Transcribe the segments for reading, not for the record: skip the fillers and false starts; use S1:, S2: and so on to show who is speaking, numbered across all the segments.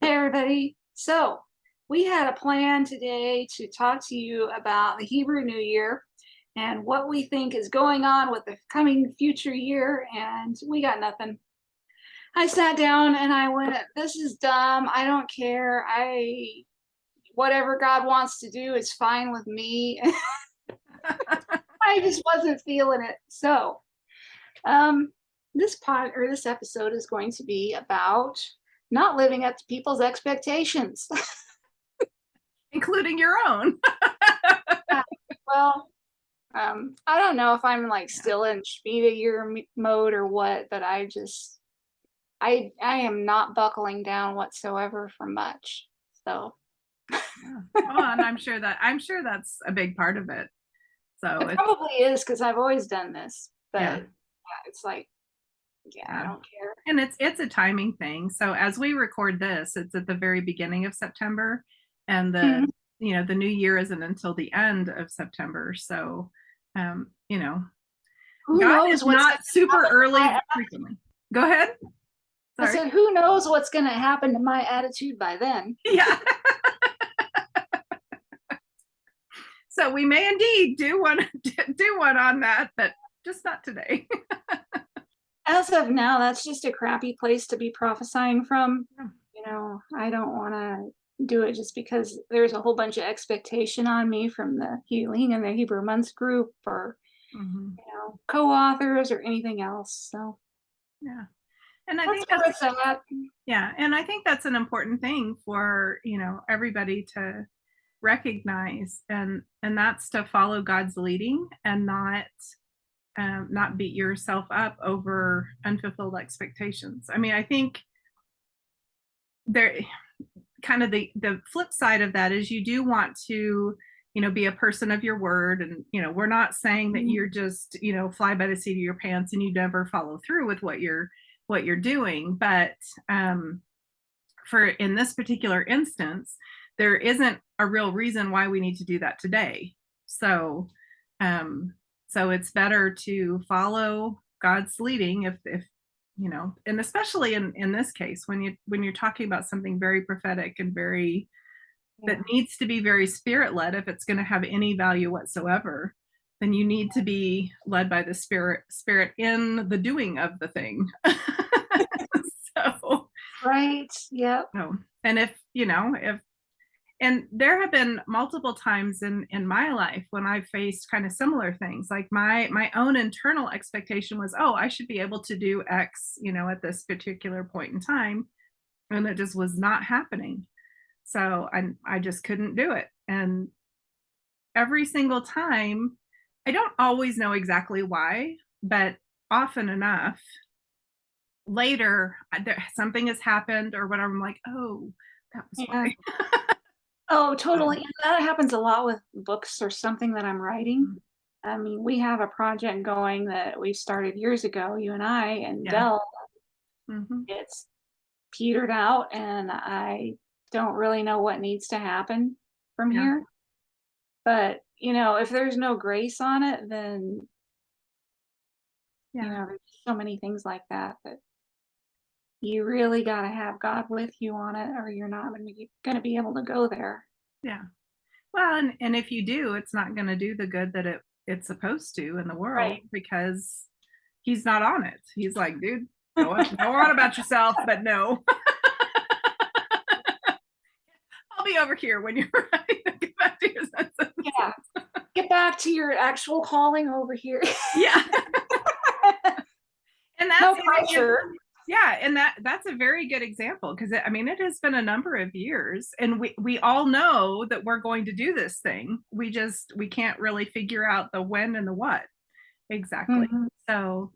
S1: Hey, everybody. So, we had a plan today to talk to you about the Hebrew New Year and what we think is going on with the coming future year, and we got nothing. I sat down and I went, this is dumb. I don't care. Whatever God wants to do is fine with me. I just wasn't feeling it. So, um, this episode is going to be about not living up to people's expectations.
S2: Including your own.
S1: Yeah, well, I don't know if I'm like
S2: Yeah.
S1: still in Shmita year mode or what, but I am not buckling down whatsoever for much. So
S2: Yeah. Well, and I'm sure that's a big part of it. So
S1: it
S2: it's
S1: probably is because I've always done this, but
S2: yeah,
S1: yeah, it's like, yeah, I
S2: yeah.
S1: don't care.
S2: And it's a timing thing. So as we record this, it's at the very beginning of September, and
S1: Mhm.
S2: the new year isn't until the end of September. So um, you know,
S1: Who
S2: God is
S1: knows what's
S2: not
S1: going to
S2: super
S1: happen to
S2: early
S1: my?
S2: frequently. Go ahead.
S1: I
S2: Sorry.
S1: said, who knows what's going to happen to my attitude by then?
S2: Yeah. So we may indeed do one on that, but just not today.
S1: As of now, that's just a crappy place to be prophesying from.
S2: Yeah.
S1: I don't want to do it just because there's a whole bunch of expectation on me from the Healing and the Hebrew Months group or,
S2: Mhm.
S1: co-authors or anything else. So
S2: Yeah. And I
S1: that's
S2: think
S1: where
S2: that's
S1: it's at.
S2: yeah, and I think that's an important thing for, everybody to recognize, and that's to follow God's leading and not beat yourself up over unfulfilled expectations. I mean, I think there kind of the flip side of that is you do want to be a person of your word, and we're not saying that
S1: Mhm.
S2: you're just fly by the seat of your pants and you never follow through with what you're doing, but for in this particular instance, there isn't a real reason why we need to do that today. So um so it's better to follow God's leading, if and especially in this case, when you're talking about something very prophetic and very that
S1: Yeah.
S2: needs to be very spirit led, if it's going to have any value whatsoever, then you need to be led by the spirit in the doing of the thing. so
S1: Right. Yep.
S2: so and if and there have been multiple times in my life when I've faced kind of similar things. Like my own internal expectation was, oh, I should be able to do X, at this particular point in time, and it just was not happening. So I just couldn't do it. And every single time, I don't always know exactly why, but often enough later, something has happened or whatever. I'm like, oh, that was
S1: Yeah.
S2: why.
S1: Oh, totally.
S2: So,
S1: And that happens a lot with books or something that I'm writing.
S2: mm,
S1: I mean, we have a project going that we started years ago, you and I and
S2: yeah.
S1: Dell.
S2: Hmm.
S1: It's petered out, and I don't really know what needs to happen from
S2: Yeah.
S1: here. But, if there's no grace on it, then,
S2: Yeah.
S1: there's so many things like that that you really got to have God with you on it, or you're not going to be able to go there.
S2: Yeah. Well, and if you do, it's not going to do the good that it's supposed to in the world,
S1: Right.
S2: because he's not on it. He's like, dude, go on about yourself, but no, I'll be over here when you're ready to get back to your senses.
S1: Yeah. Get back to your actual calling over here.
S2: Yeah. And
S1: No
S2: and
S1: pressure.
S2: yeah, and that's a very good example, because I mean, it has been a number of years, and we all know that we're going to do this thing. We can't really figure out the when and the what exactly.
S1: Mhm.
S2: So,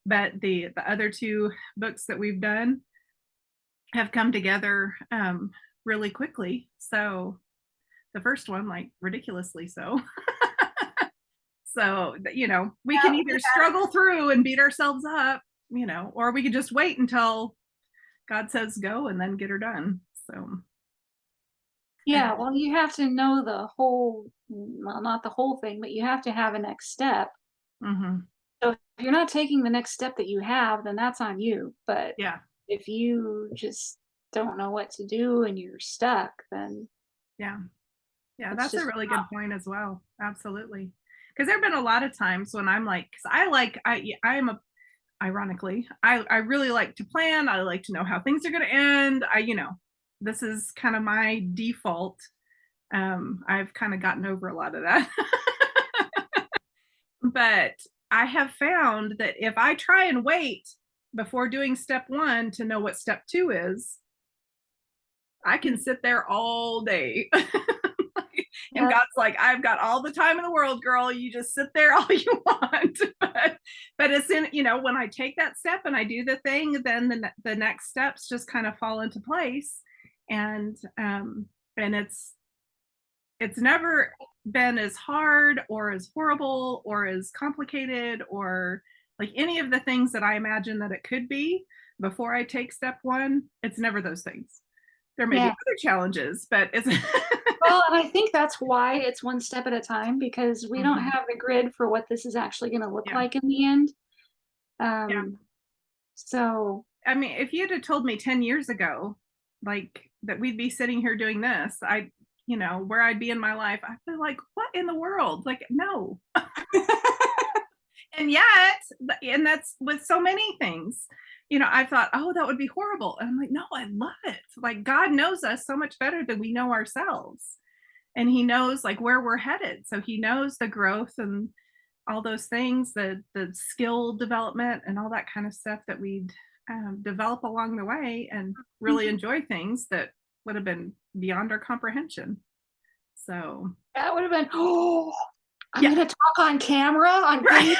S2: but the other two books that we've done have come together really quickly. So the first one, like, ridiculously so. So, we can
S1: Yeah,
S2: either struggle through and beat ourselves up, or we could just wait until God says go and then get her done. So,
S1: yeah, well, you have to know well, not the whole thing, but you have to have a next step.
S2: mhm,
S1: So if you're not taking the next step that you have, then that's on you. But
S2: yeah,
S1: if you just don't know what to do and you're stuck, then
S2: Yeah. Yeah,
S1: it's
S2: that's a
S1: just
S2: really good point as well. Absolutely. Because there've been a lot of times when I'm like, because I like, I am a, ironically, I really like to plan. I like to know how things are going to end. This is kind of my default. I've kind of gotten over a lot of that. But I have found that if I try and wait before doing step one to know what step two is, I can sit there all day. And
S1: yeah.
S2: God's like, I've got all the time in the world, girl. You just sit there all you want. But it's in, when I take that step and I do the thing, then the next steps just kind of fall into place. And it's never been as hard or as horrible or as complicated or like any of the things that I imagine that it could be before I take step one. It's never those things. There may be
S1: Yeah.
S2: other challenges, but it's
S1: Well, and I think that's why it's one step at a time because we don't
S2: Mhm.
S1: have the grid for what this is actually gonna look
S2: Yeah,
S1: like in the end.
S2: yeah.
S1: Um, so
S2: I mean, if you'd have told me 10 years ago, like that we'd be sitting here doing this, where I'd be in my life, I'd be like, what in the world? Like, no. And yet, and that's with so many things. I thought, oh, that would be horrible. And I'm like, no, I love it. Like, God knows us so much better than we know ourselves. And He knows like where we're headed. So He knows the growth and all those things, the skill development and all that kind of stuff that we'd develop along the way and really enjoy things that would have been beyond our comprehension. So,
S1: that would have been, oh, I'm
S2: yeah.
S1: gonna talk on camera on
S2: Right.
S1: video.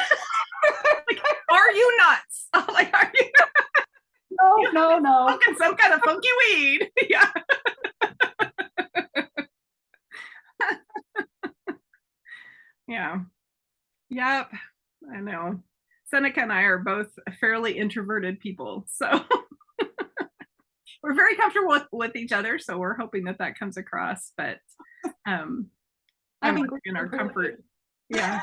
S2: Like, are you nuts? Like, are
S1: No,
S2: you
S1: no, no.
S2: smoking some kind of funky weed? Yeah. Yeah. Yep. I know. Seneca and I are both fairly introverted people. So we're very comfortable with each other. So we're hoping that that comes across. But um, I
S1: I
S2: like
S1: think we're
S2: in our
S1: introverted.
S2: comfort. Yeah.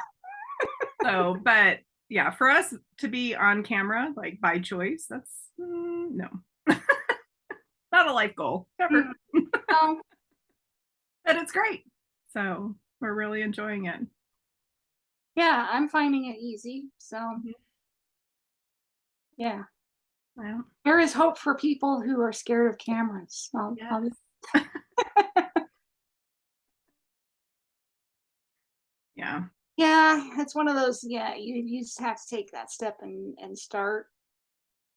S2: So, but yeah, for us to be on camera, like by choice, that's no, not a life goal ever.
S1: Mm, no,
S2: But it's great. So we're really enjoying it.
S1: yeah, I'm finding it easy. So
S2: Mhm.
S1: yeah.
S2: Yeah.
S1: There is hope for people who are scared of cameras. I'll
S2: Yes. Yeah.
S1: yeah, it's one of those, yeah, you just have to take that step and start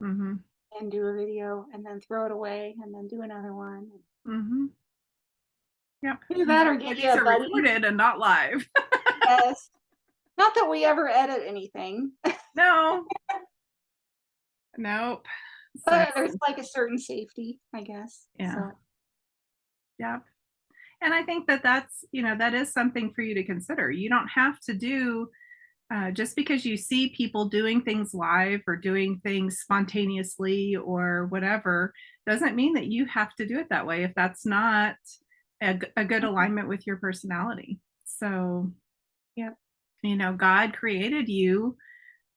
S2: Hmm.
S1: and do a video and then throw it away and then do another one.
S2: Hmm. Yep.
S1: Do
S2: And
S1: that
S2: that's
S1: or
S2: why
S1: get you
S2: these
S1: a
S2: are
S1: buddy.
S2: recorded and not live.
S1: Yes. Not that we ever edit anything,
S2: No. Nope. So
S1: but there's like a certain safety, I guess.
S2: yeah.
S1: So
S2: Yep. And I think that that is something for you to consider. You don't have to do just because you see people doing things live or doing things spontaneously or whatever, doesn't mean that you have to do it that way if that's not a good alignment with your personality. So,
S1: yeah.
S2: God created you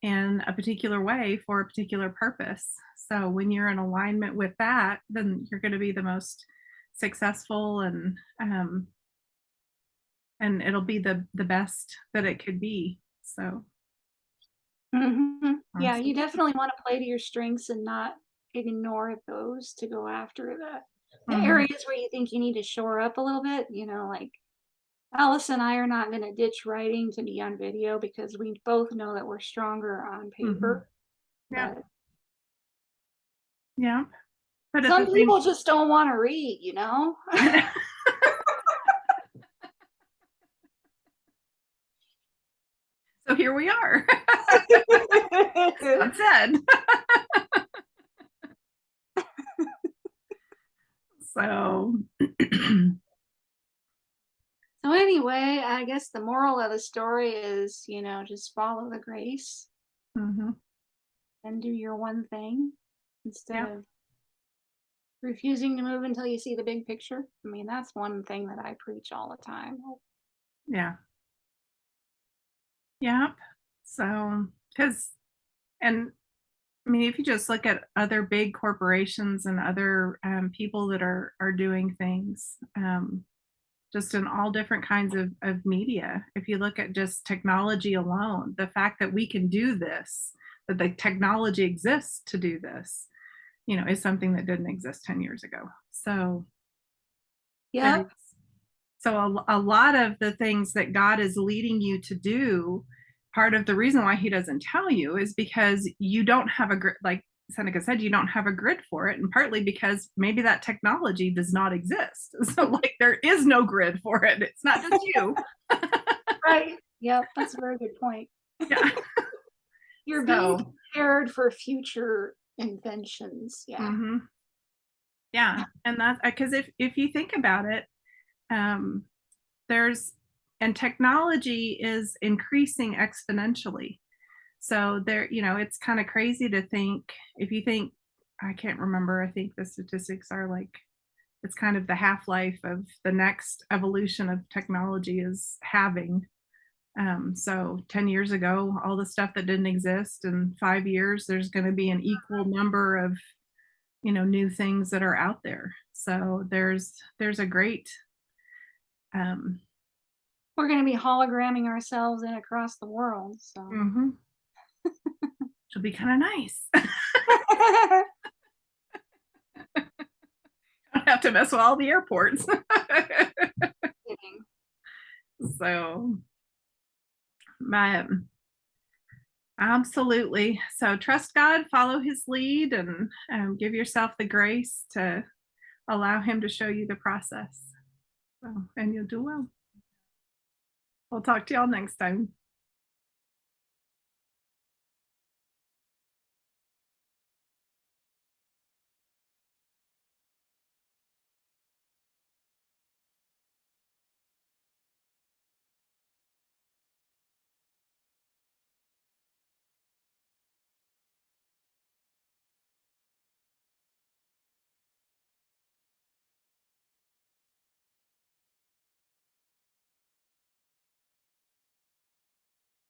S2: in a particular way for a particular purpose. So when you're in alignment with that, then you're going to be the most successful and it'll be the best that it could be. So
S1: Yeah,
S2: awesome.
S1: you definitely want to play to your strengths and not ignore those to go after the
S2: Mhm.
S1: areas where you think you need to shore up a little bit. Like Alice and I are not going to ditch writing to be on video because we both know that we're stronger on
S2: Mhm.
S1: paper.
S2: Yep.
S1: But
S2: Yeah. But at
S1: some
S2: the same
S1: people just don't want to read.
S2: so here we are. That said. So
S1: So anyway, I guess the moral of the story is, just follow the grace
S2: Mhm.
S1: and do your one thing instead
S2: Yep.
S1: of refusing to move until you see the big picture. I mean, that's one thing that I preach all the time.
S2: Yeah. Yep. So, because and I mean, if you just look at other big corporations and other people that are doing things, just in all different kinds of media. If you look at just technology alone, the fact that we can do this, that the technology exists to do this, is something that didn't exist 10 years ago. So
S1: Yep.
S2: there's so a lot of the things that God is leading you to do, part of the reason why he doesn't tell you is because you don't have a grid, like Seneca said, you don't have a grid for it, and partly because maybe that technology does not exist. So like there is no grid for it. It's not just you.
S1: Right. Yep. That's a very good point.
S2: Yeah.
S1: You're being
S2: So
S1: prepared for future inventions. Yeah.
S2: mhm. Yeah. And that's because if you think about it, um, there's and technology is increasing exponentially. So there, it's kind of crazy to think if you think I can't remember, I think the statistics are like it's kind of the half-life of the next evolution of technology is having. So 10 years ago, all the stuff that didn't exist, in 5 years, there's going to be an equal number of, new things that are out there. So there's a great um
S1: We're going to be hologramming ourselves in across the world. So,
S2: mhm, it'll be kind of nice. Don't have to mess with all the airports.
S1: kidding.
S2: So, um, absolutely. So trust God, follow his lead, and give yourself the grace to allow him to show you the process. So, and you'll do well. We'll talk to y'all next time.